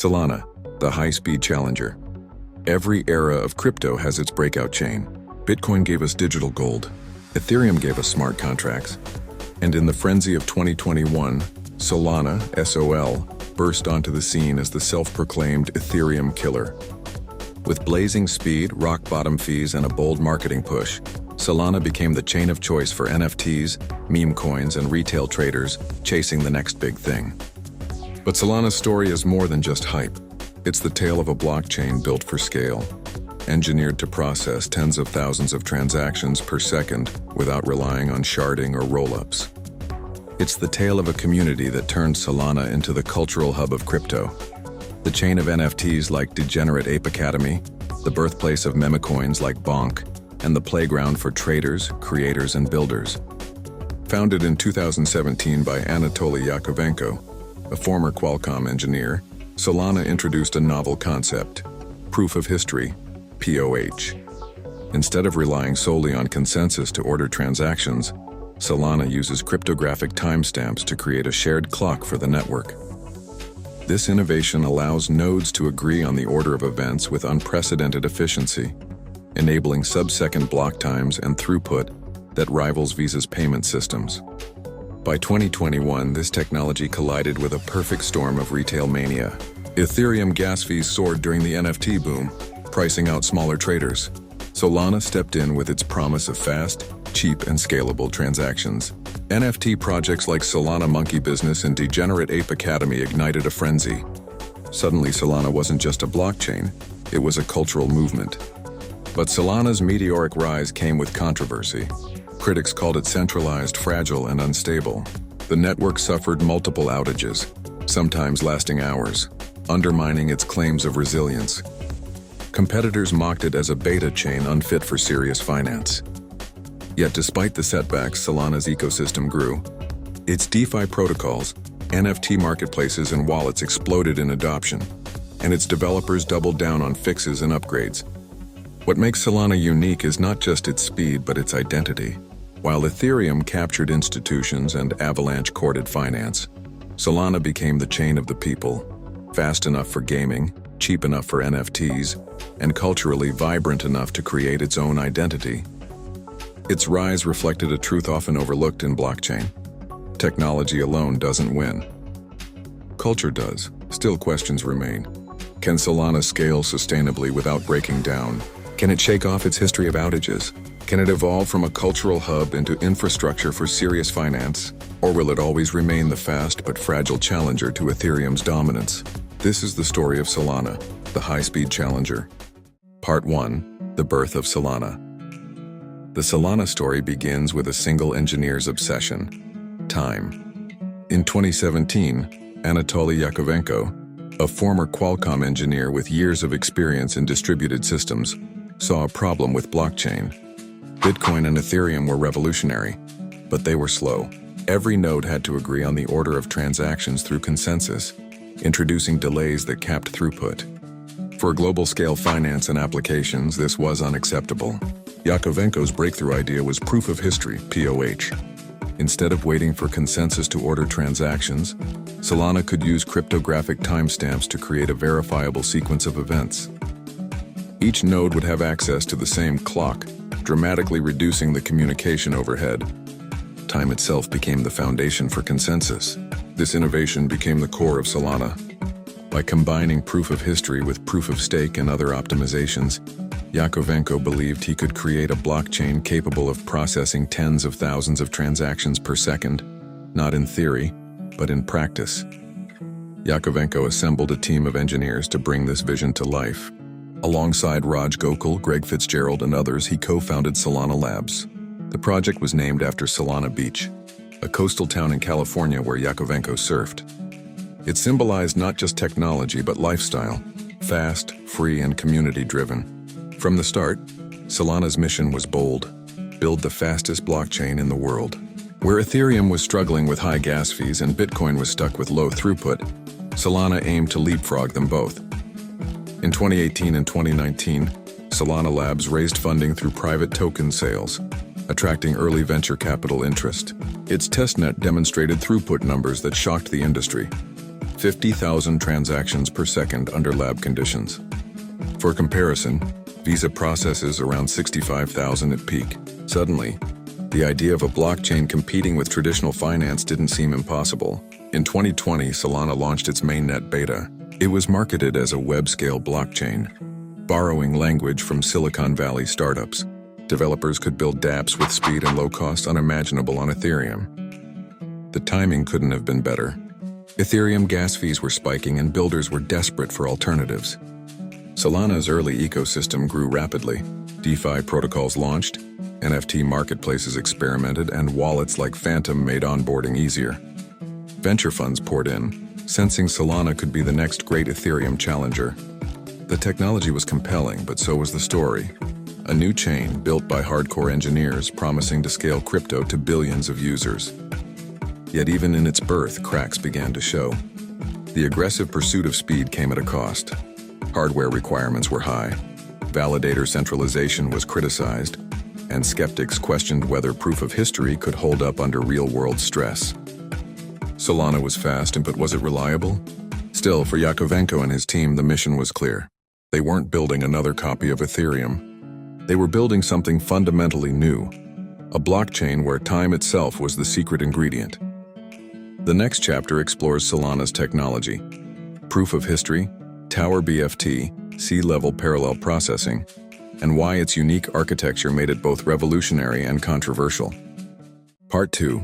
Solana, the high-speed challenger. Every era of crypto has its breakout chain. Bitcoin gave us digital gold. Ethereum gave us smart contracts. And in the frenzy of 2021, Solana, SOL, burst onto the scene as the self-proclaimed Ethereum killer. With blazing speed, rock-bottom fees, and a bold marketing push, Solana became the chain of choice for NFTs, meme coins, and retail traders chasing the next big thing. But Solana's story is more than just hype. It's the tale of a blockchain built for scale, engineered to process tens of thousands of transactions per second without relying on sharding or rollups. It's the tale of a community that turned Solana into the cultural hub of crypto. The chain of NFTs like Degenerate Ape Academy, the birthplace of memecoins like BONK, and the playground for traders, creators, and builders. Founded in 2017 by Anatoly Yakovenko, a former Qualcomm engineer, Solana introduced a novel concept, proof of history, POH. Instead of relying solely on consensus to order transactions, Solana uses cryptographic timestamps to create a shared clock for the network. This innovation allows nodes to agree on the order of events with unprecedented efficiency, enabling sub-second block times and throughput that rivals Visa's payment systems. By 2021, this technology collided with a perfect storm of retail mania. Ethereum gas fees soared during the NFT boom, pricing out smaller traders. Solana stepped in with its promise of fast, cheap, and scalable transactions. NFT projects like Solana Monkey Business and Degenerate Ape Academy ignited a frenzy. Suddenly, Solana wasn't just a blockchain, it was a cultural movement. But Solana's meteoric rise came with controversy. Critics called it centralized, fragile, and unstable. The network suffered multiple outages, sometimes lasting hours, undermining its claims of resilience. Competitors mocked it as a beta chain unfit for serious finance. Yet despite the setbacks, Solana's ecosystem grew. Its DeFi protocols, NFT marketplaces, and wallets exploded in adoption, and its developers doubled down on fixes and upgrades. What makes Solana unique is not just its speed, but its identity. While Ethereum captured institutions and Avalanche courted finance, Solana became the chain of the people, fast enough for gaming, cheap enough for NFTs, and culturally vibrant enough to create its own identity. Its rise reflected a truth often overlooked in blockchain. Technology alone doesn't win. Culture does. Still, questions remain. Can Solana scale sustainably without breaking down? Can it shake off its history of outages? Can it evolve from a cultural hub into infrastructure for serious finance? Or will it always remain the fast but fragile challenger to Ethereum's dominance? This is the story of Solana, the high-speed challenger. Part 1. The birth of Solana. The Solana story begins with a single engineer's obsession: time. In 2017, Anatoly Yakovenko, a former Qualcomm engineer with years of experience in distributed systems, saw a problem with blockchain. Bitcoin and Ethereum were revolutionary, but they were slow. Every node had to agree on the order of transactions through consensus, introducing delays that capped throughput. For global-scale finance and applications, this was unacceptable. Yakovenko's breakthrough idea was proof of history, POH. Instead of waiting for consensus to order transactions, Solana could use cryptographic timestamps to create a verifiable sequence of events. Each node would have access to the same clock, dramatically reducing the communication overhead. Time itself became the foundation for consensus. This innovation became the core of Solana. By combining proof of history with proof of stake and other optimizations, Yakovenko believed he could create a blockchain capable of processing tens of thousands of transactions per second, not in theory, but in practice. Yakovenko assembled a team of engineers to bring this vision to life. Alongside Raj Gokul, Greg Fitzgerald, and others, he co-founded Solana Labs. The project was named after Solana Beach, a coastal town in California where Yakovenko surfed. It symbolized not just technology but lifestyle, fast, free, and community-driven. From the start, Solana's mission was bold: build the fastest blockchain in the world. Where Ethereum was struggling with high gas fees and Bitcoin was stuck with low throughput, Solana aimed to leapfrog them both. In 2018 and 2019, Solana Labs raised funding through private token sales, attracting early venture capital interest. Its testnet demonstrated throughput numbers that shocked the industry: 50,000 transactions per second under lab conditions. For comparison, Visa processes around 65,000 at peak. Suddenly, the idea of a blockchain competing with traditional finance didn't seem impossible. In 2020, Solana launched its mainnet beta. It was marketed as a web-scale blockchain, borrowing language from Silicon Valley startups. Developers could build dApps with speed and low cost unimaginable on Ethereum. The timing couldn't have been better. Ethereum gas fees were spiking and builders were desperate for alternatives. Solana's early ecosystem grew rapidly. DeFi protocols launched, NFT marketplaces experimented, and wallets like Phantom made onboarding easier. Venture funds poured in, sensing Solana could be the next great Ethereum challenger. The technology was compelling, but so was the story. A new chain built by hardcore engineers promising to scale crypto to billions of users. Yet even in its birth, cracks began to show. The aggressive pursuit of speed came at a cost. Hardware requirements were high, validator centralization was criticized, and skeptics questioned whether proof of history could hold up under real-world stress. Solana was fast, but was it reliable? Still, for Yakovenko and his team, the mission was clear. They weren't building another copy of Ethereum. They were building something fundamentally new, a blockchain where time itself was the secret ingredient. The next chapter explores Solana's technology: proof of history, Tower BFT, sea-level parallel processing, and why its unique architecture made it both revolutionary and controversial. Part 2.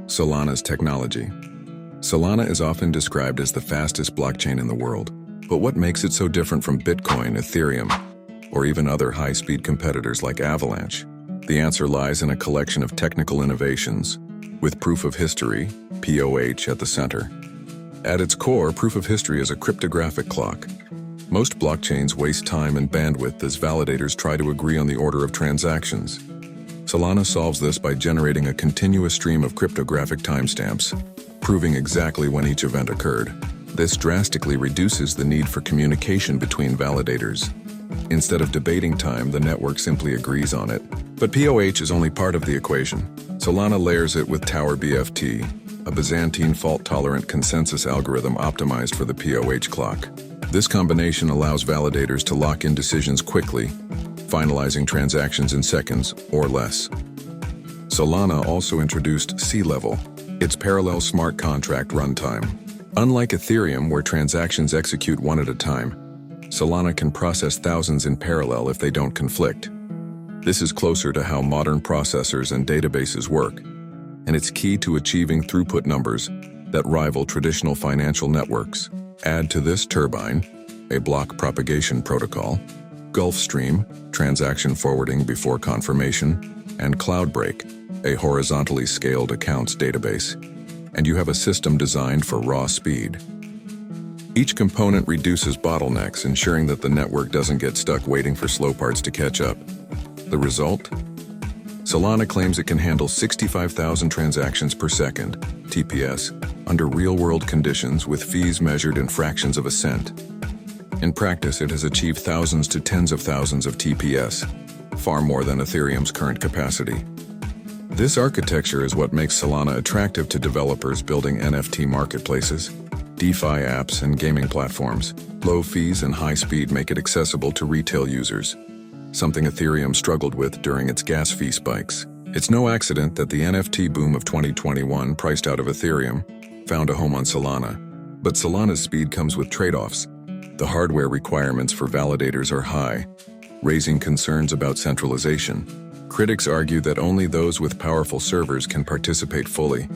Solana's technology. Solana is often described as the fastest blockchain in the world, but what makes it so different from Bitcoin, Ethereum, or even other high-speed competitors like Avalanche? The answer lies in a collection of technical innovations, with proof of history, POH, at the center. At its core, proof of history is a cryptographic clock. Most blockchains waste time and bandwidth as validators try to agree on the order of transactions. Solana solves this by generating a continuous stream of cryptographic timestamps, proving exactly when each event occurred. This drastically reduces the need for communication between validators. Instead of debating time, the network simply agrees on it. But POH is only part of the equation. Solana layers it with Tower BFT, a Byzantine fault-tolerant consensus algorithm optimized for the POH clock. This combination allows validators to lock in decisions quickly, finalizing transactions in seconds or less. Solana also introduced sea-level, its parallel smart contract runtime. Unlike Ethereum, where transactions execute one at a time, Solana can process thousands in parallel if they don't conflict. This is closer to how modern processors and databases work, and it's key to achieving throughput numbers that rival traditional financial networks. Add to this Turbine, a block propagation protocol, Gulfstream, transaction forwarding before confirmation, and Cloudbreak, a horizontally scaled accounts database, and you have a system designed for raw speed. Each component reduces bottlenecks, ensuring that the network doesn't get stuck waiting for slow parts to catch up. The result? Solana claims it can handle 65,000 transactions per second, TPS, under real-world conditions with fees measured in fractions of a cent. In practice, it has achieved thousands to tens of thousands of TPS, far more than Ethereum's current capacity. This architecture is what makes Solana attractive to developers building NFT marketplaces, DeFi apps, and gaming platforms. Low fees and high speed make it accessible to retail users, something Ethereum struggled with during its gas fee spikes. It's no accident that the NFT boom of 2021, priced out of Ethereum, found a home on Solana. But Solana's speed comes with trade-offs. The hardware requirements for validators are high, raising concerns about centralization. Critics argue that only those with powerful servers can participate fully,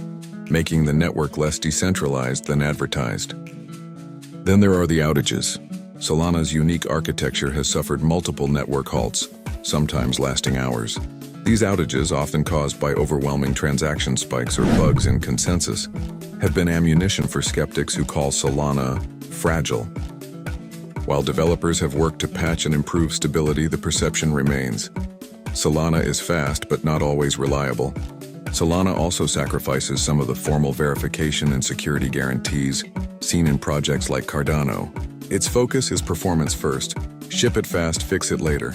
making the network less decentralized than advertised. Then there are the outages. Solana's unique architecture has suffered multiple network halts, sometimes lasting hours. These outages, often caused by overwhelming transaction spikes or bugs in consensus, have been ammunition for skeptics who call Solana fragile. While developers have worked to patch and improve stability, the perception remains. Solana is fast but not always reliable. Solana also sacrifices some of the formal verification and security guarantees seen in projects like Cardano. Its focus is performance first, ship it fast, fix it later.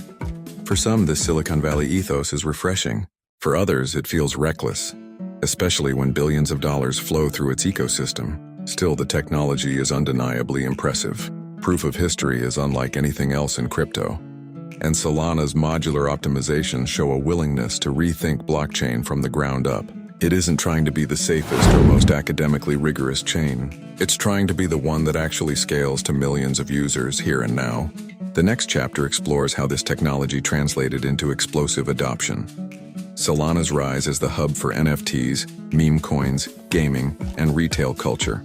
For some, this Silicon Valley ethos is refreshing. For others, it feels reckless, especially when billions of dollars flow through its ecosystem. Still, the technology is undeniably impressive. Proof of history is unlike anything else in crypto. And Solana's modular optimizations show a willingness to rethink blockchain from the ground up. It isn't trying to be the safest or most academically rigorous chain. It's trying to be the one that actually scales to millions of users here and now. The next chapter explores how this technology translated into explosive adoption. Solana's rise as the hub for NFTs, meme coins, gaming, and retail culture.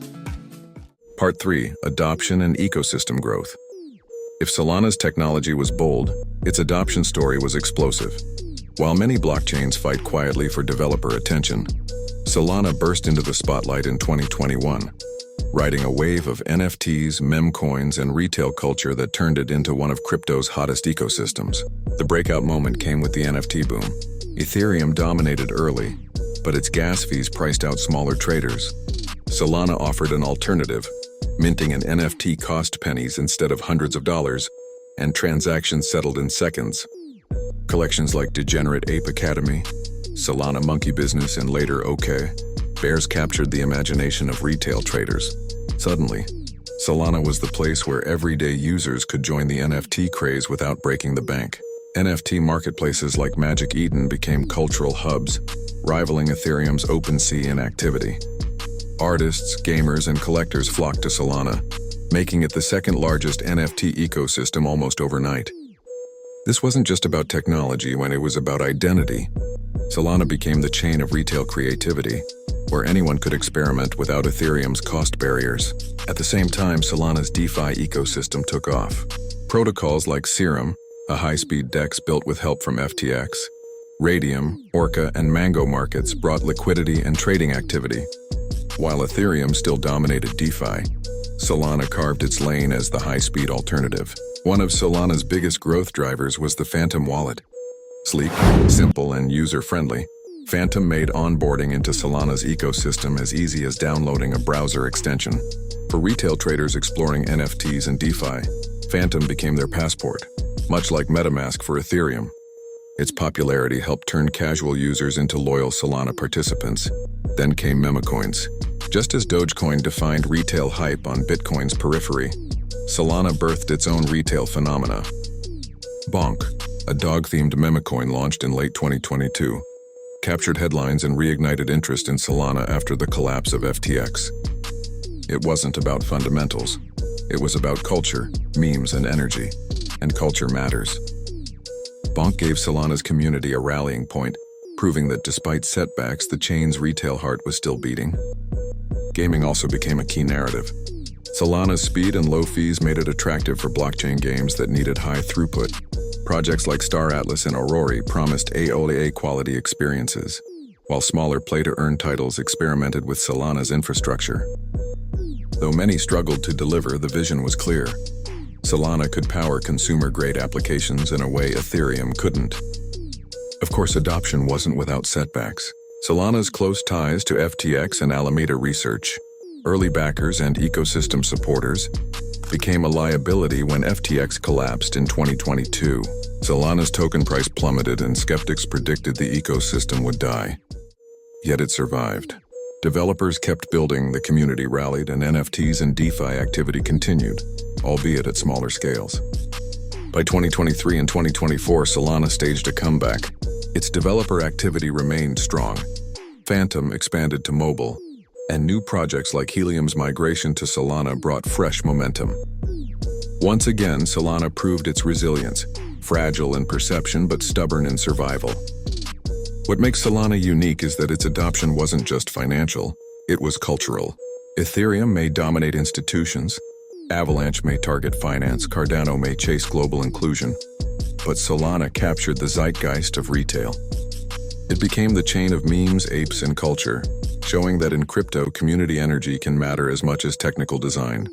Part 3. Adoption and ecosystem growth. If Solana's technology was bold, its adoption story was explosive. While many blockchains fight quietly for developer attention, Solana burst into the spotlight in 2021, riding a wave of NFTs, memecoins, and retail culture that turned it into one of crypto's hottest ecosystems. The breakout moment came with the NFT boom. Ethereum dominated early, but its gas fees priced out smaller traders. Solana offered an alternative, minting an NFT cost pennies instead of hundreds of dollars, and transactions settled in seconds. Collections like Degenerate Ape Academy, Solana Monkey Business, and later OK Bears captured the imagination of retail traders. Suddenly, Solana was the place where everyday users could join the NFT craze without breaking the bank. NFT marketplaces like Magic Eden became cultural hubs, rivaling Ethereum's OpenSea in activity. Artists, gamers, and collectors flocked to Solana, making it the second largest NFT ecosystem almost overnight. This wasn't just about technology when it was about identity. Solana became the chain of retail creativity, where anyone could experiment without Ethereum's cost barriers. At the same time, Solana's DeFi ecosystem took off. Protocols like Serum, a high-speed DEX built with help from FTX, Radium, Orca, and Mango markets brought liquidity and trading activity. While Ethereum still dominated DeFi, Solana carved its lane as the high-speed alternative. One of Solana's biggest growth drivers was the Phantom wallet. Sleek, simple, and user-friendly, Phantom made onboarding into Solana's ecosystem as easy as downloading a browser extension. For retail traders exploring NFTs and DeFi, Phantom became their passport, much like MetaMask for Ethereum. Its popularity helped turn casual users into loyal Solana participants. Then came memecoins. Just as Dogecoin defined retail hype on Bitcoin's periphery, Solana birthed its own retail phenomena. BONK, a dog-themed memecoin launched in late 2022, captured headlines and reignited interest in Solana after the collapse of FTX. It wasn't about fundamentals. It was about culture, memes, and energy. And culture matters. BONK gave Solana's community a rallying point, proving that despite setbacks, the chain's retail heart was still beating. Gaming also became a key narrative. Solana's speed and low fees made it attractive for blockchain games that needed high throughput. Projects like Star Atlas and Aurora promised AAA quality experiences, while smaller play-to-earn titles experimented with Solana's infrastructure. Though many struggled to deliver, the vision was clear. Solana could power consumer-grade applications in a way Ethereum couldn't. Of course, adoption wasn't without setbacks. Solana's close ties to FTX and Alameda Research, early backers and ecosystem supporters, became a liability when FTX collapsed in 2022. Solana's token price plummeted and skeptics predicted the ecosystem would die. Yet it survived. Developers kept building, the community rallied, and NFTs and DeFi activity continued, albeit at smaller scales. By 2023 and 2024, Solana staged a comeback. Its developer activity remained strong. Phantom expanded to mobile, and new projects like Helium's migration to Solana brought fresh momentum. Once again, Solana proved its resilience, fragile in perception but stubborn in survival. What makes Solana unique is that its adoption wasn't just financial, it was cultural. Ethereum may dominate institutions, Avalanche may target finance, Cardano may chase global inclusion, but Solana captured the zeitgeist of retail. It became the chain of memes, apes, and culture, showing that in crypto, community energy can matter as much as technical design.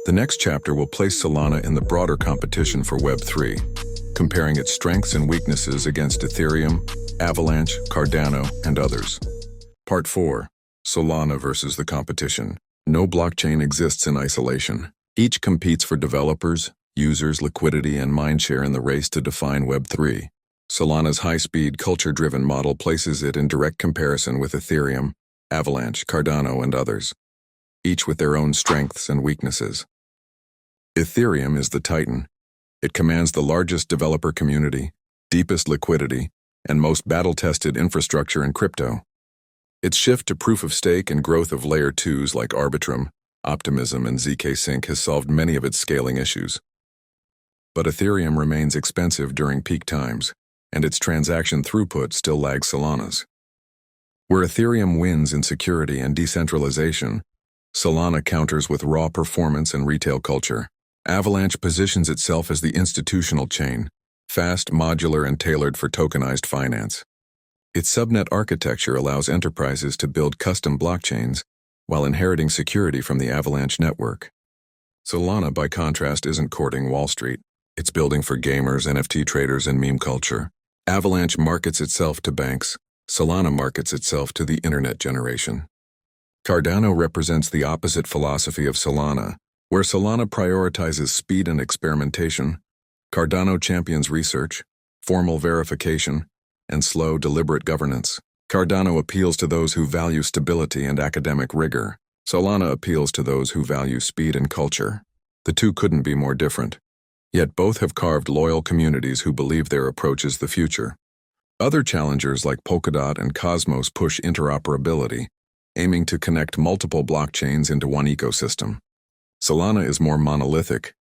The next chapter will place Solana in the broader competition for Web3, comparing its strengths and weaknesses against Ethereum, Avalanche, Cardano, and others. Part 4. Solana versus the competition. No blockchain exists in isolation. Each competes for developers, users, liquidity, and mindshare in the race to define Web3. Solana's high-speed, culture-driven model places it in direct comparison with Ethereum, Avalanche, Cardano, and others. each with their own strengths and weaknesses. Ethereum is the titan. It commands the largest developer community, deepest liquidity, and most battle-tested infrastructure in crypto. Its shift to proof-of-stake and growth of Layer 2s like Arbitrum, Optimism, and zk-Sync has solved many of its scaling issues. But Ethereum remains expensive during peak times, and its transaction throughput still lags Solana's. Where Ethereum wins in security and decentralization, Solana counters with raw performance and retail culture. Avalanche positions itself as the institutional chain, fast, modular, and tailored for tokenized finance. Its subnet architecture allows enterprises to build custom blockchains while inheriting security from the Avalanche network. Solana, by contrast, isn't courting Wall Street. It's building for gamers, NFT traders, and meme culture. Avalanche markets itself to banks. Solana markets itself to the internet generation. Cardano represents the opposite philosophy of Solana. Where Solana prioritizes speed and experimentation, Cardano champions research, formal verification, and slow, deliberate governance. Cardano appeals to those who value stability and academic rigor. Solana appeals to those who value speed and culture. The two couldn't be more different. Yet both have carved loyal communities who believe their approach is the future. Other challengers like Polkadot and Cosmos push interoperability, aiming to connect multiple blockchains into one ecosystem. Solana is more monolithic,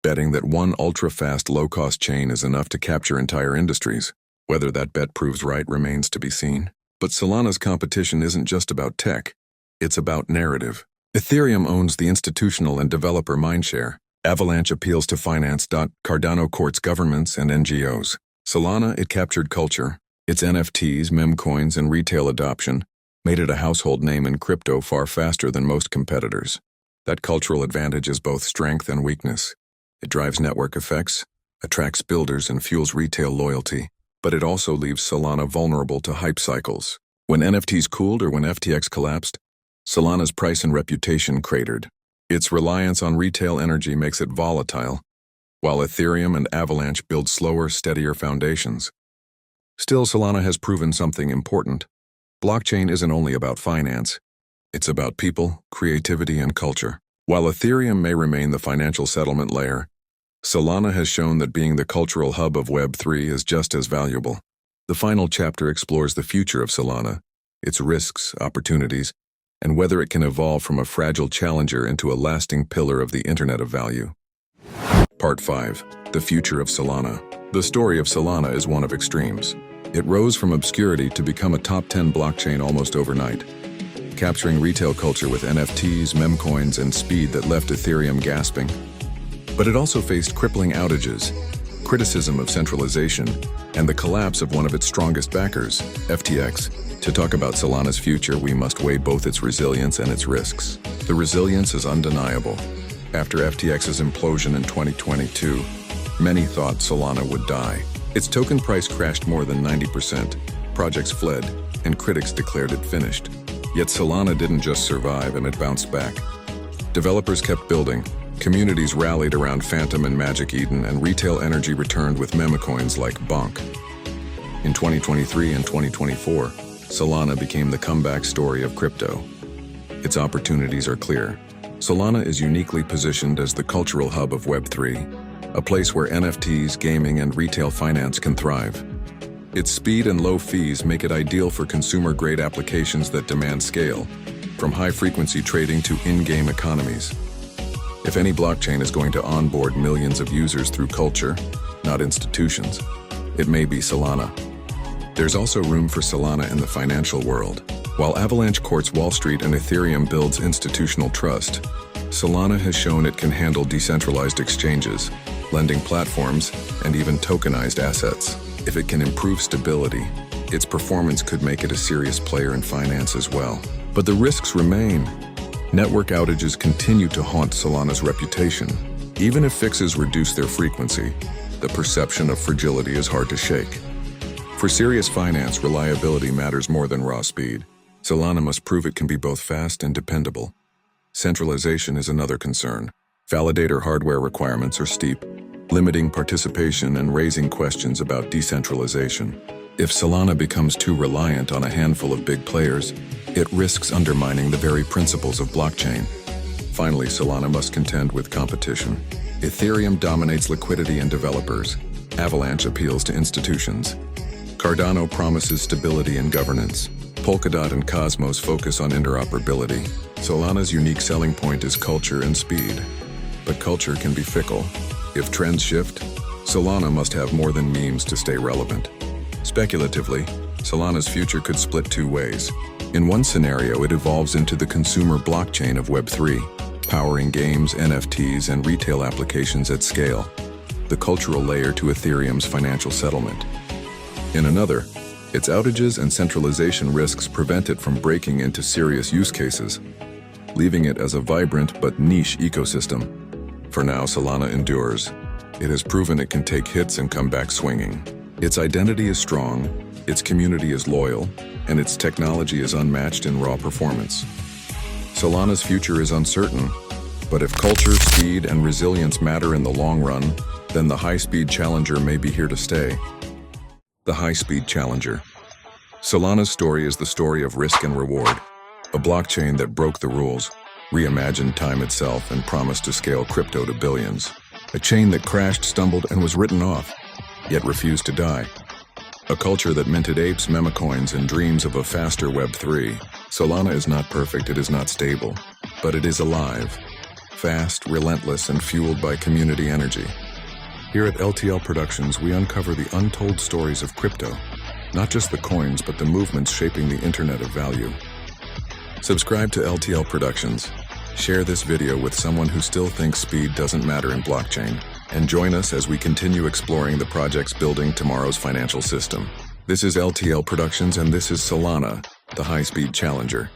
betting that one ultra-fast, low-cost chain is enough to capture entire industries. Whether that bet proves right remains to be seen. But Solana's competition isn't just about tech, it's about narrative. Ethereum owns the institutional and developer mindshare. Avalanche appeals to finance. Cardano courts governments and NGOs. Solana, it captured culture. Its NFTs, memecoins, and retail adoption made it a household name in crypto far faster than most competitors. That cultural advantage is both strength and weakness. It drives network effects, attracts builders, and fuels retail loyalty. But it also leaves Solana vulnerable to hype cycles. When NFTs cooled or when FTX collapsed, Solana's price and reputation cratered. Its reliance on retail energy makes it volatile, while Ethereum and Avalanche build slower, steadier foundations. Still, Solana has proven something important. Blockchain isn't only about finance. It's about people, creativity, and culture. While Ethereum may remain the financial settlement layer, Solana has shown that being the cultural hub of Web3 is just as valuable. The final chapter explores the future of Solana, its risks, opportunities, and whether it can evolve from a fragile challenger into a lasting pillar of the Internet of Value. Part 5. The Future of Solana. The story of Solana is one of extremes. It rose from obscurity to become a top 10 blockchain almost overnight, capturing retail culture with NFTs, memecoins, and speed that left Ethereum gasping. But it also faced crippling outages, criticism of centralization, and the collapse of one of its strongest backers, FTX. To talk about Solana's future, we must weigh both its resilience and its risks. The resilience is undeniable. After FTX's implosion in 2022, many thought Solana would die. Its token price crashed more than 90%, projects fled, and critics declared it finished. Yet Solana didn't just survive, and it bounced back. Developers kept building, communities rallied around Phantom and Magic Eden, and retail energy returned with memecoins like BONK. In 2023 and 2024, Solana became the comeback story of crypto. Its opportunities are clear. Solana is uniquely positioned as the cultural hub of Web3, a place where NFTs, gaming, and retail finance can thrive. Its speed and low fees make it ideal for consumer-grade applications that demand scale, from high-frequency trading to in-game economies. If any blockchain is going to onboard millions of users through culture, not institutions, it may be Solana. There's also room for Solana in the financial world. While Avalanche courts Wall Street and Ethereum builds institutional trust, Solana has shown it can handle decentralized exchanges, lending platforms, and even tokenized assets. If it can improve stability, its performance could make it a serious player in finance as well. But the risks remain. Network outages continue to haunt Solana's reputation. Even if fixes reduce their frequency, the perception of fragility is hard to shake. For serious finance, reliability matters more than raw speed. Solana must prove it can be both fast and dependable. Centralization is another concern. Validator hardware requirements are steep, limiting participation and raising questions about decentralization. If Solana becomes too reliant on a handful of big players, it risks undermining the very principles of blockchain. Finally, Solana must contend with competition. Ethereum dominates liquidity and developers. Avalanche appeals to institutions. Cardano promises stability and governance. Polkadot and Cosmos focus on interoperability. Solana's unique selling point is culture and speed. But culture can be fickle. If trends shift, Solana must have more than memes to stay relevant. Speculatively, Solana's future could split two ways. In one scenario, it evolves into the consumer blockchain of Web3, powering games, NFTs, and retail applications at scale, the cultural layer to Ethereum's financial settlement. In another, its outages and centralization risks prevent it from breaking into serious use cases, leaving it as a vibrant but niche ecosystem. For now, Solana endures. It has proven it can take hits and come back swinging. Its identity is strong, its community is loyal, and its technology is unmatched in raw performance. Solana's future is uncertain, but if culture, speed, and resilience matter in the long run, then the high-speed challenger may be here to stay. The high-speed challenger. Solana's story is the story of risk and reward, a blockchain that broke the rules, reimagined time itself, and promised to scale crypto to billions. A chain that crashed, stumbled, and was written off, yet refused to die. A culture that minted apes, memecoins, and dreams of a faster Web3. Solana is not perfect, it is not stable, but it is alive, fast, relentless, and fueled by community energy. Here at LTL Productions, we uncover the untold stories of crypto, not just the coins, but the movements shaping the Internet of Value. Subscribe to LTL Productions. Share this video with someone who still thinks speed doesn't matter in blockchain, and join us as we continue exploring the projects building tomorrow's financial system. This is LTL Productions, and this is Solana, the high-speed challenger.